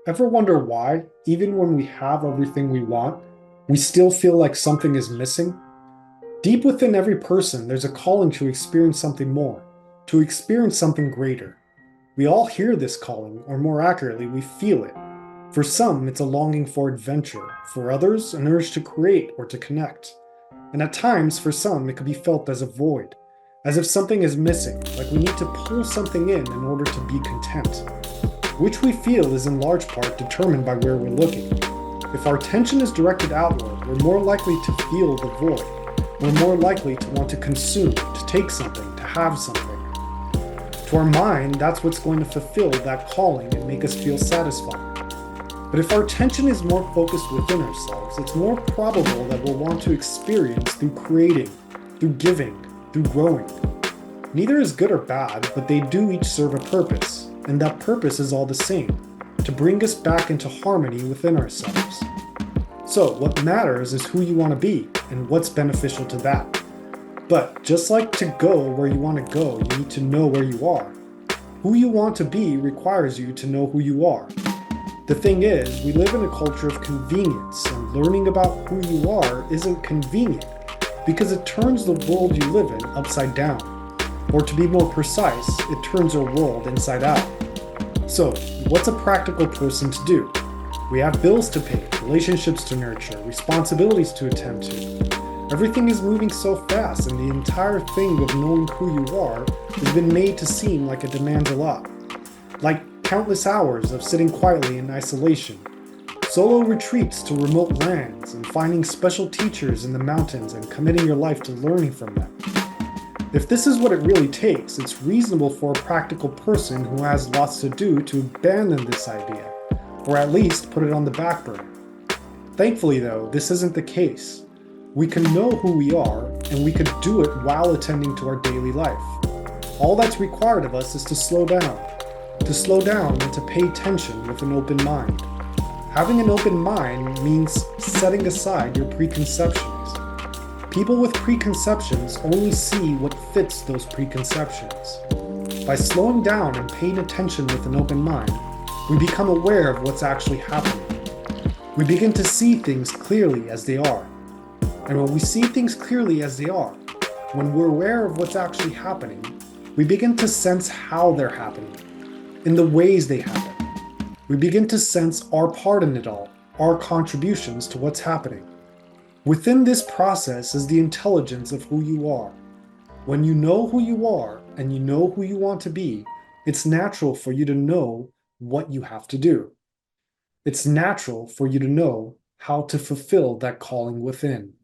Ever wonder why, even when we have everything we want, we still feel like something is missing? Deep within every person, there's a calling to experience something more, to experience something greater. We all hear this calling, or more accurately, we feel it. For some, it's a longing for adventure, for others, an urge to create or to connect. And at times, for some, it could be felt as a void, as if something is missing, like we need to pull something in order to be content. Which we feel is in large part determined by where we're looking. If our attention is directed outward, we're more likely to feel the void. We're more likely to want to consume, to take something, to have something. To our mind, that's what's going to fulfill that calling and make us feel satisfied. But if our attention is more focused within ourselves, it's more probable that we'll want to experience through creating, through giving, through growing. Neither is good or bad, but they do each serve a purpose, and that purpose is all the same, to bring us back into harmony within ourselves. So, what matters is who you want to be and what's beneficial to that. But just like to go where you want to go, you need to know where you are. Who you want to be requires you to know who you are. The thing is, we live in a culture of convenience, and learning about who you are isn't convenient because it turns the world you live in upside down. Or to be more precise, it turns our world inside out. So, what's a practical person to do? We have bills to pay, relationships to nurture, responsibilities to attend to. Everything is moving so fast, and the entire thing of knowing who you are has been made to seem like it demands a lot. Like countless hours of sitting quietly in isolation, solo retreats to remote lands, and finding special teachers in the mountains and committing your life to learning from them. If this is what it really takes, it's reasonable for a practical person who has lots to do to abandon this idea, or at least put it on the back burner. Thankfully, though, this isn't the case. We can know who we are, and we could do it while attending to our daily life. All that's required of us is to slow down. To slow down and to pay attention with an open mind. Having an open mind means setting aside your preconceptions. People with preconceptions only see what fits those preconceptions. By slowing down and paying attention with an open mind, we become aware of what's actually happening. We begin to see things clearly as they are. And when we see things clearly as they are, when we're aware of what's actually happening, we begin to sense how they're happening, in the ways they happen. We begin to sense our part in it all, our contributions to what's happening. Within this process is the intelligence of who you are. When you know who you are and you know who you want to be, it's natural for you to know what you have to do. It's natural for you to know how to fulfill that calling within.